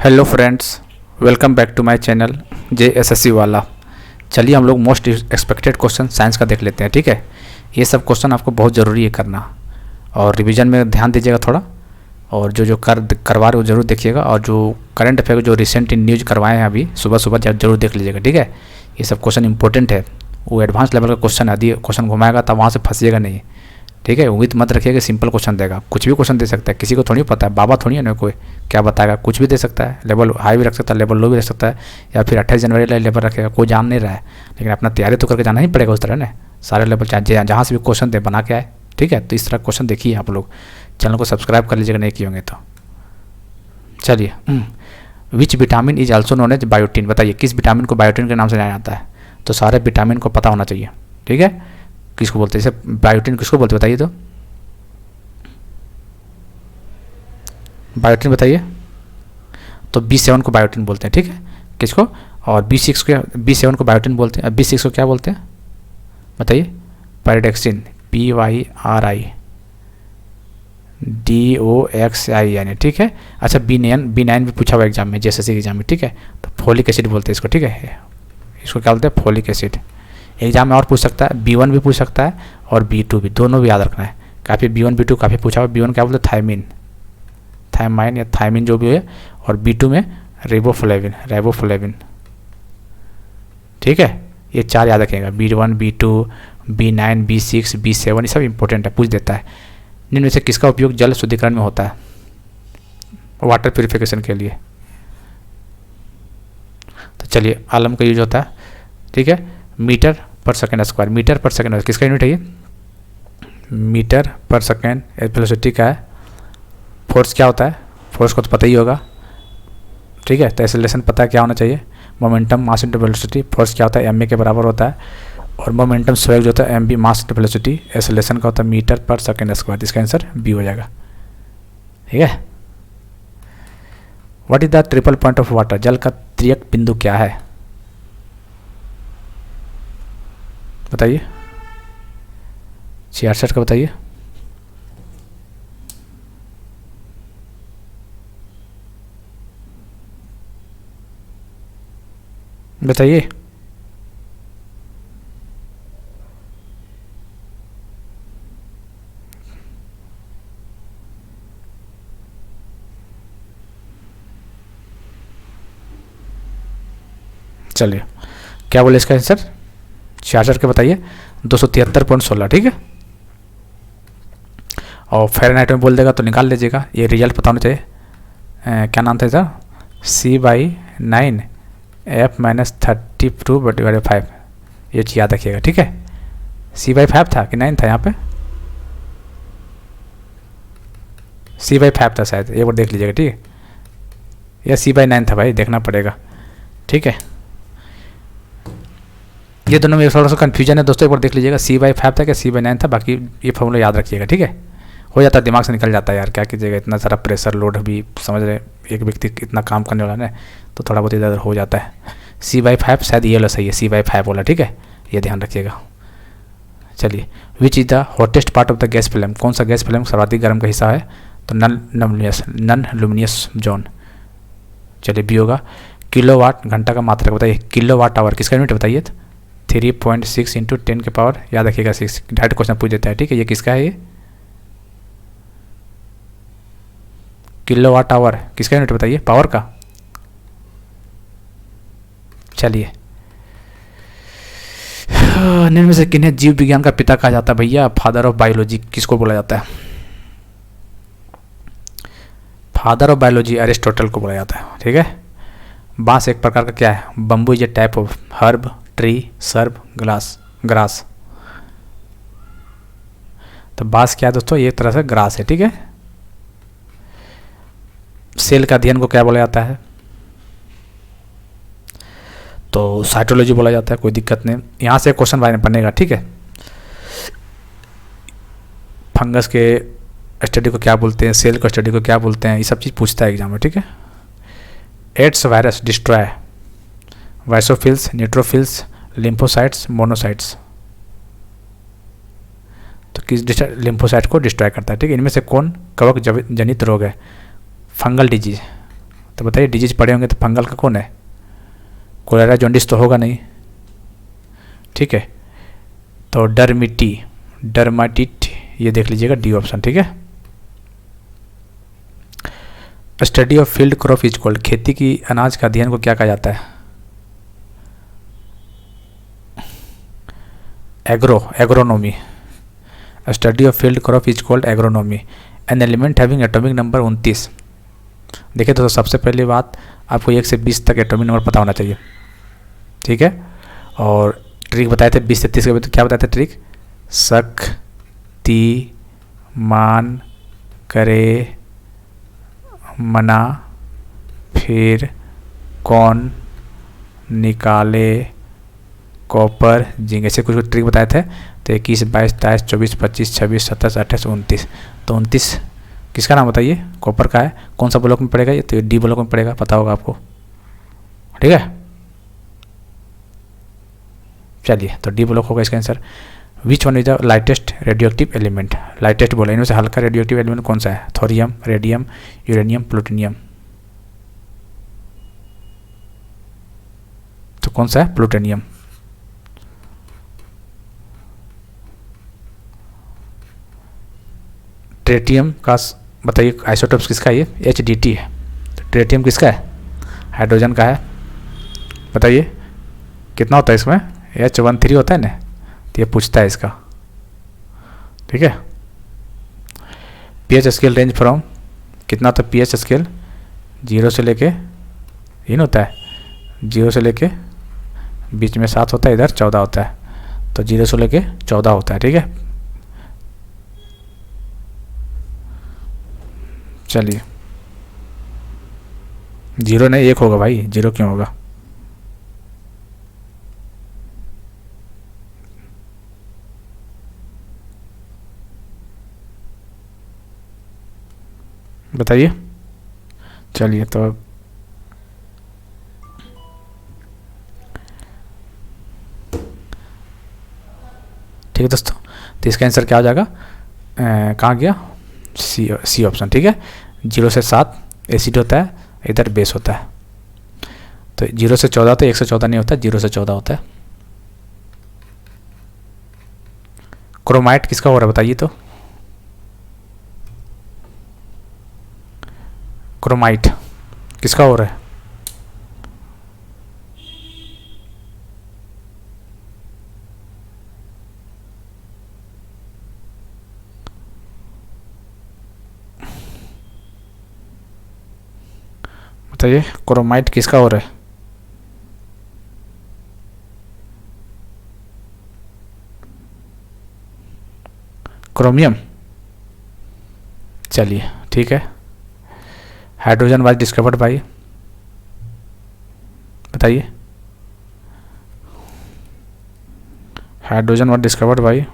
Hello friends, welcome back to my channel JSSC वाला। चलिए हम लोग मोस्ट एक्सपेक्टेड क्वेश्चन साइंस का देख लेते हैं। ठीक है, ये सब क्वेश्चन आपको बहुत ज़रूरी है करना और रिवीजन में ध्यान दीजिएगा थोड़ा। और जो करवा रहे हो जरूर देखिएगा, और जो करंट अफेयर जो रिसेंट न्यूज करवाए हैं अभी सुबह सुबह जरूर देख लीजिएगा। ठीक है, ये सब क्वेश्चन इंपॉर्टेंट है। वो एडवांस लेवल का क्वेश्चन यदि क्वेश्चन घुमाएगा तब वहाँ से फंसिएगा नहीं। ठीक है, उम्मीद मत रखिएगा सिंपल क्वेश्चन देगा, कुछ भी क्वेश्चन दे सकता है। किसी को थोड़ी पता है, बाबा थोड़ी है ना कोई क्या बताएगा, कुछ भी दे सकता है। लेवल हाई भी रख सकता है, लेवल लो भी रख सकता है, या फिर 28 जनवरी का लेवल रखेगा, कोई जान नहीं रहा है। लेकिन अपना तैयारी तो करके जाना ही पड़ेगा उस तरह ना, सारे लेवल चाहे जहाँ से भी क्वेश्चन दे बना के आए। ठीक है, तो इस तरह क्वेश्चन देखिए आप लोग। चैनल को सब्सक्राइब कर लीजिएगा नहीं किए होंगे तो। चलिए, which vitamin is also known as biotin. बताइए किस विटामिन को बायोटीन के नाम से जाना जाता है। तो सारे विटामिन को पता होना चाहिए। ठीक है, किसको बोलते हैं जैसे बायोटीन, किसको बोलते बताइए तो। बायोटीन बताइए तो B7 को बायोटीन बोलते हैं। ठीक है, किसको, और B7 को बायोटीन बोलते हैं। B6 को क्या बोलते हैं बताइए। Pyridoxine, PYRIDOXIN। ठीक है, अच्छा B9 भी पूछा हुआ एग्जाम में, JSSC एग्जाम में। ठीक है, तो फोलिक एसिड बोलते हैं इसको। ठीक है, इसको क्या बोलते हैं, फोलिक एसिड। एग्जाम में और पूछ सकता है, B1 भी पूछ सकता है और B2 भी, दोनों भी याद रखना है। काफ़ी B1 B2 काफ़ी पूछा हुआ। B1 क्या बोलते हैं, थायमाइन या थायमिन जो भी है, और B2 में रेबोफ्लेविन। ठीक है, ये चार याद रखिएगा, B1 B2 B9 B6 B7, ये सब इंपॉर्टेंट है, पूछ देता है। निम्न में से किसका उपयोग जल शुद्धिकरण में होता है, वाटर प्यूरिफिकेशन के लिए। तो चलिए, आलम का यूज होता है। ठीक है, मीटर पर सेकेंड स्क्वायर, मीटर पर सेकेंड किसका यूनिट है ये, मीटर पर सेकेंड। वेलोसिटी का है। फोर्स क्या होता है, फोर्स को तो पता ही होगा। ठीक है, तो एक्सेलरेशन पता है क्या होना चाहिए, momentum mass into velocity. Force क्या होता है, ma के बराबर होता है, और मोमेंटम स्वेग जो होता है mv mass into velocity. Acceleration का होता है मीटर पर सेकेंड स्क्वायर। इसका आंसर बी हो जाएगा। ठीक है, what is the triple point of water, जल का त्रियक बिंदु क्या है बताइए। 66 का बताइए। बताइए, चलिए क्या बोले इसका आंसर, 66 के बताइए। 273.16। ठीक है, और फ़ारेनहाइट में बोल देगा तो निकाल लीजिएगा, ये रिजल्ट पता होना चाहिए। क्या नाम था सर, C/9 F - 32/5। ये चीज़ याद रखिएगा। ठीक है, C/5 था कि 9 था, यहाँ पे C/5 था शायद, एक बार देख लीजिएगा। ठीक है, या C/9 था भाई, देखना पड़ेगा। ठीक है, ये दोनों में थोड़ा सा कन्फ्यूजन है दोस्तों, एक बार देख लीजिएगा C/5 था क्या C/9 था। बाकी ये फॉर्मूला याद रखिएगा। ठीक है, हो जाता है, दिमाग से निकल जाता है यार, क्या कीजिएगा, इतना सारा प्रेशर लोड भी समझ रहे, एक व्यक्ति इतना काम करने वाला ना, तो थोड़ा बहुत इधर हो जाता है। C/5 शायद ये वाला सही है, C/5 वाला। ठीक है, ये ध्यान रखिएगा। चलिए, which is the hottest part of the gas film, कौन सा गैस फिल्म सर्वाधिक गर्म का हिस्सा है, तो नन लुमिनियस जोन। चलिए, बी होगा। किलोवाट घंटा का मात्रक बताइए, किलोवाट आवर किसका यूनिट बताइए। 3.6 × 10 के पावर, याद रखिएगा 6। डायरेक्ट क्वेश्चन पूछ देता है। ठीक है, ये किसका है, ये किलोवाट आवर किसका यूनिट बताइए, पावर का। चलिए, निम्न में से किन्हें जीव विज्ञान का पिता कहा जाता है भैया, फादर ऑफ बायोलॉजी किसको बोला जाता है। फादर ऑफ बायोलॉजी अरिस्टोटल को बोला जाता है। ठीक है, बांस एक प्रकार का क्या है, bamboo is a type of herb, tree, SERB, grass. तो बांस क्या है दोस्तों, ये एक तरह से ग्रास है। ठीक है, सेल का अध्ययन को क्या बोला जाता है, तो साइटोलॉजी बोला जाता है। कोई दिक्कत नहीं, यहाँ से क्वेश्चन बनेगा। ठीक है, फंगस के स्टडी को क्या बोलते हैं, सेल का स्टडी को क्या बोलते हैं, ये सब चीज़ पूछता है एग्जाम में। ठीक है, AIDS virus destroy basophils, neutrophils, lymphocytes, monocytes. तो किस लिम्फोसाइट को डिस्ट्रॉय करता है। ठीक है, इनमें से कौन कवक जनित रोग है, फंगल डिजीज। तो बताइए डिजीज पढ़े होंगे तो फंगल का कौन है? कोलेरा जॉन्डिस तो होगा नहीं, ठीक है। तो डर्माटिट ये देख लीजिएगा, डी ऑप्शन, ठीक है। Study of field crop is called, खेती की अनाज का अध्ययन को क्या कहा जाता है? Agronomy. Study of field crop is called agronomy. An element having atomic number 29। देखिए दोस्तों, सबसे पहली बात आपको 1 से 20 तक एटॉमिक नंबर पता होना चाहिए, ठीक है। और ट्रिक बताए थे 20 से 30 के, तो क्या बताए थे ट्रिक? शक्ति, मान, करे, मना, फिर कौन, निकाले, कॉपर, जिंक, ऐसे कुछ ट्रिक बताए थे। तो 21, 22, 23, 24, 25, 26, 27, 28, 29। तो 29 किसका नाम बताइए? कॉपर का है। कौन सा ब्लॉक में पड़ेगा ये? तो डी ब्लॉक में पड़ेगा, पता होगा आपको, ठीक है। चलिए, तो डी ब्लॉक होगा इसका answer. Which one is the lightest radio active element? Lightest बोला, इनमें से हल्का रेडियो एक्टिव एलिमेंट कौन सा है? Thorium, radium, uranium, plutonium. तो कौन सा है? प्लूटोनियम। ट्रेटियम का बताइए आइसोटोप्स किसका है? ये HDT है। तो ट्रेटियम किसका है? हाइड्रोजन का है। बताइए कितना होता है इसमें? H13 होता है ना, तो ये पूछता है इसका, ठीक है। pH स्केल रेंज फ्रॉम, कितना होता है pH स्केल? 0 से लेके इन होता है, 0 से लेके बीच में 7 होता है, इधर 14 होता है। तो 0 से लेके 14 होता है, ठीक है। चलिए, 0 नहीं 1 होगा भाई, 0 क्यों होगा? बताइए। चलिए, तो ठीक है दोस्तों, तो इसका आंसर क्या हो जाएगा? कहाँ गया? सी ऑप्शन, ठीक है। 0 से 7 एसिड होता है, इधर बेस होता है। तो 0 से 14 तो 114 नहीं होता, 0 से 14 होता है। क्रोमाइट किसका हो रहा है बताइए तो? क्रोमाइट किसका हो रहा है? बताइए क्रोमाइट किसका हो रहा है? क्रोमियम। चलिए, ठीक है। हाइड्रोजन वाज डिस्कवर्ड बाय, बताइए। हाइड्रोजन वाज डिस्कवर्ड बाय,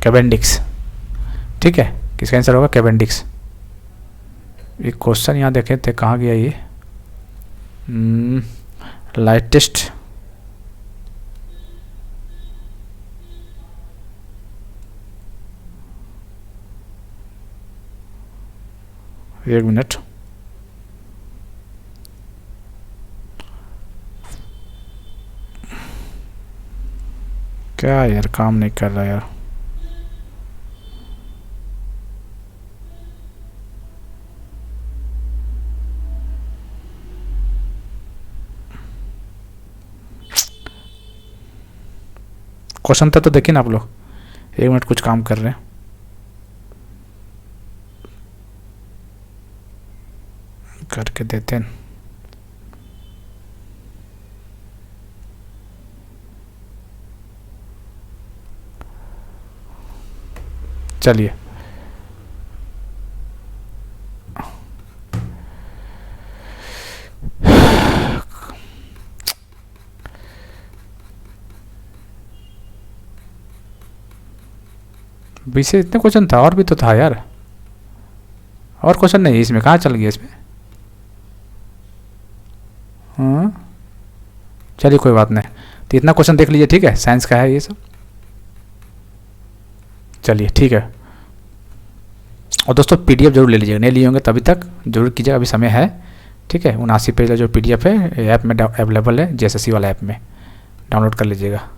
कैवेंडिक्स, ठीक है। किसका आंसर होगा? कैवेंडिक्स। एक क्वेश्चन यहाँ देखे थे, कहाँ गया ये? लाइटेस्ट, एक मिनट, क्या यार काम नहीं कर रहा यार। क्वेश्चन था तो देखिए ना आप लोग, 1 मिनट, कुछ काम कर रहे हैं, करके देते हैं। चलिए, बीस से इतने क्वेश्चन था, और भी तो था यार, और क्वेश्चन नहीं है इसमें, कहाँ चल गया इसमें? हाँ, चलिए कोई बात नहीं। तो इतना क्वेश्चन देख लीजिए, ठीक है, साइंस का है ये सब। चलिए ठीक है, और दोस्तों PDF जरूर ले लीजिएगा, नहीं लिए होंगे तभी तक जरूर कीजिएगा, अभी समय है, ठीक है। 79 पेज का जो PDF है ऐप में अवेलेबल है, JSSC वाला ऐप में डाउनलोड कर लीजिएगा।